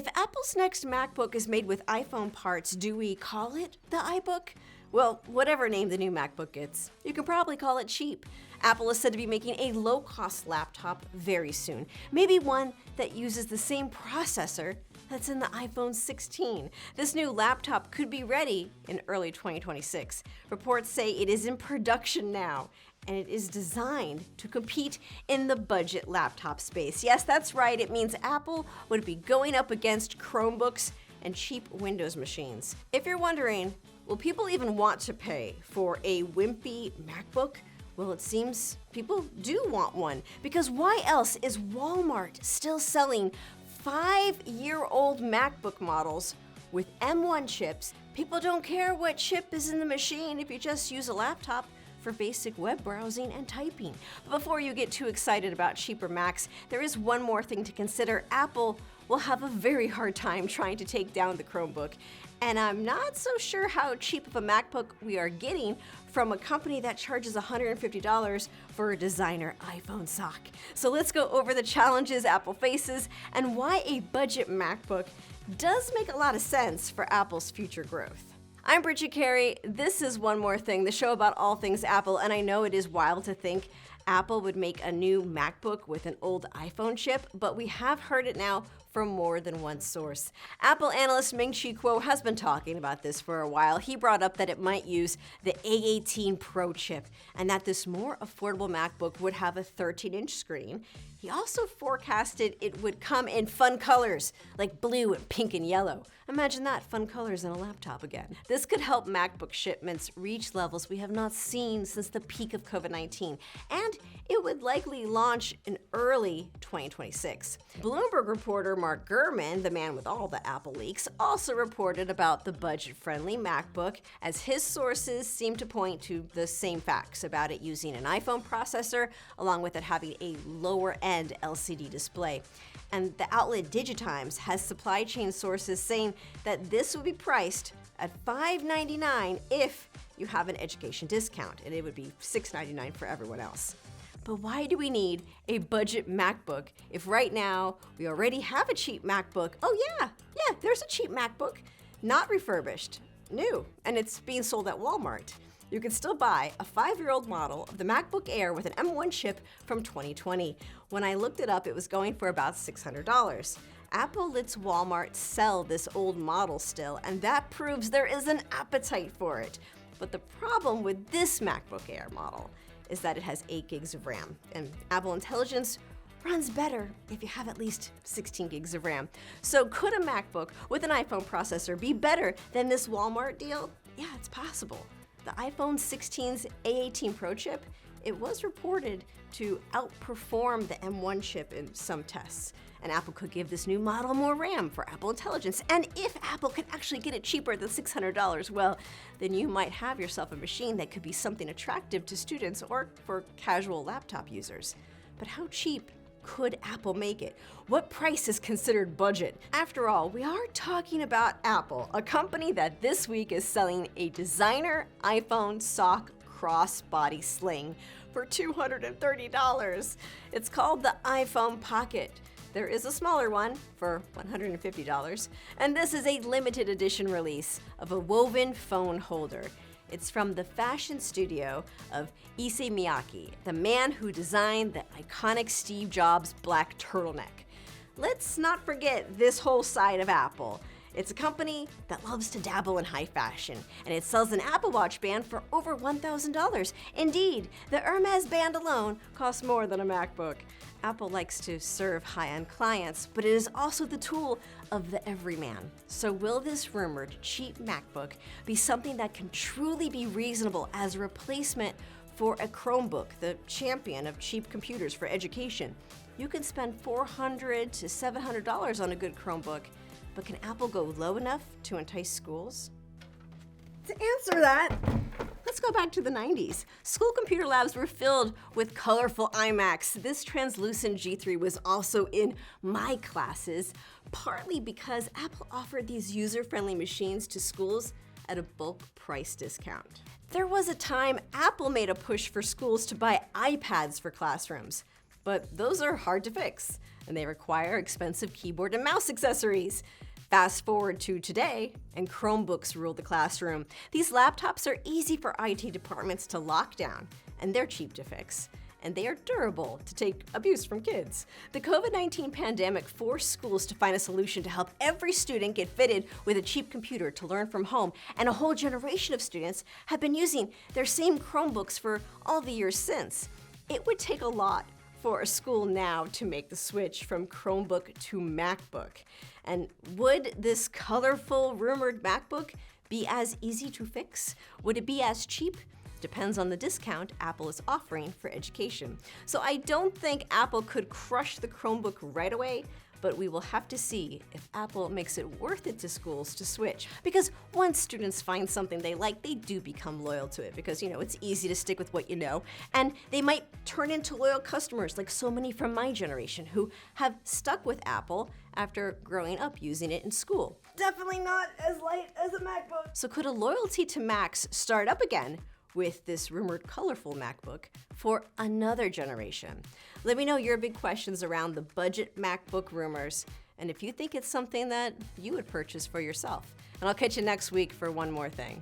If Apple's next MacBook is made with iPhone parts, do we call it the iBook? Well, whatever name the new MacBook gets, you can probably call it cheap. Apple is said to be making a low-cost laptop very soon, maybe one that uses the same processor that's in the iPhone 16. This new laptop could be ready in early 2026. Reports say it is in production now, and it is designed to compete in the budget laptop space. Yes, that's right. It means Apple would be going up against Chromebooks and cheap Windows machines. If you're wondering, will people even want to pay for a wimpy MacBook? Well, it seems people do want one, because why else is Walmart still selling 5-year-old MacBook models with M1 chips? People don't care what chip is in the machine if you just use a laptop for basic web browsing and typing. But before you get too excited about cheaper Macs, there is one more thing to consider. Apple will have a very hard time trying to take down the Chromebook. And I'm not so sure how cheap of a MacBook we are getting from a company that charges $150 for a designer iPhone sock. So let's go over the challenges Apple faces and why a budget MacBook does make a lot of sense for Apple's future growth. I'm Bridget Carey. This is One More Thing, the show about all things Apple, and I know it is wild to think Apple would make a new MacBook with an old iPhone chip, but we have heard it now from more than one source. Apple analyst Ming Chi-Kuo has been talking about this for a while. He brought up that it might use the A18 Pro chip and that this more affordable MacBook would have a 13-inch screen. He also forecasted it would come in fun colors like blue and pink and yellow. Imagine that, fun colors in a laptop again. This could help MacBook shipments reach levels we have not seen since the peak of COVID-19, and it would likely launch in early 2026. Bloomberg reporter Mark Gurman, the man with all the Apple leaks, also reported about the budget-friendly MacBook, as his sources seem to point to the same facts about it using an iPhone processor, along with it having a lower-end LCD display. And the outlet Digitimes has supply chain sources saying that this would be priced at $599 if you have an education discount, and it would be $699 for everyone else. But why do we need a budget MacBook if right now we already have a cheap MacBook? Oh yeah, there's a cheap MacBook, not refurbished, new, and it's being sold at Walmart. You can still buy a 5-year-old model of the MacBook Air with an M1 chip from 2020. When I looked it up, it was going for about $600. Apple lets Walmart sell this old model still, and that proves there is an appetite for it. But the problem with this MacBook Air model is that it has 8 gigs of RAM, and Apple Intelligence runs better if you have at least 16 gigs of RAM. So could a MacBook with an iPhone processor be better than this Walmart deal? Yeah, it's possible. The iPhone 16's A18 Pro chip, it was reported to outperform the M1 chip in some tests. And Apple could give this new model more RAM for Apple Intelligence. And if Apple can actually get it cheaper than $600, well, then you might have yourself a machine that could be something attractive to students or for casual laptop users. But how cheap could Apple make it? What price is considered budget? After all, we are talking about Apple, a company that this week is selling a designer iPhone sock crossbody sling for $230. It's called the iPhone Pocket. There is a smaller one for $150, and this is a limited edition release of a woven phone holder. It's from the fashion studio of Issey Miyake, the man who designed the iconic Steve Jobs black turtleneck. Let's not forget this whole side of Apple. It's a company that loves to dabble in high fashion, and it sells an Apple Watch band for over $1,000. Indeed, the Hermes band alone costs more than a MacBook. Apple likes to serve high-end clients, but it is also the tool of the everyman. So will this rumored cheap MacBook be something that can truly be reasonable as a replacement for a Chromebook, the champion of cheap computers for education? You can spend $400 to $700 on a good Chromebook, but can Apple go low enough to entice schools? To answer that, let's go back to the 90s. School computer labs were filled with colorful iMacs. This translucent G3 was also in my classes, partly because Apple offered these user-friendly machines to schools at a bulk price discount. There was a time Apple made a push for schools to buy iPads for classrooms. but those are hard to fix, and they require expensive keyboard and mouse accessories. Fast forward to today, and Chromebooks rule the classroom. These laptops are easy for IT departments to lock down, and they're cheap to fix. And they are durable to take abuse from kids. The COVID-19 pandemic forced schools to find a solution to help every student get fitted with a cheap computer to learn from home, and a whole generation of students have been using their same Chromebooks for all the years since. It would take a lot for a school now to make the switch from Chromebook to MacBook. And would this colorful, rumored MacBook be as easy to fix? Would it be as cheap? Depends on the discount Apple is offering for education. So I don't think Apple could crush the Chromebook right away, but we will have to see if Apple makes it worth it to schools to switch. Because once students find something they like, they do become loyal to it because, it's easy to stick with what you know. And they might turn into loyal customers like so many from my generation who have stuck with Apple after growing up using it in school. Definitely not as light as a MacBook. So could a loyalty to Macs start up again with this rumored colorful MacBook for another generation? Let me know your big questions around the budget MacBook rumors, and if you think it's something that you would purchase for yourself. And I'll catch you next week for one more thing.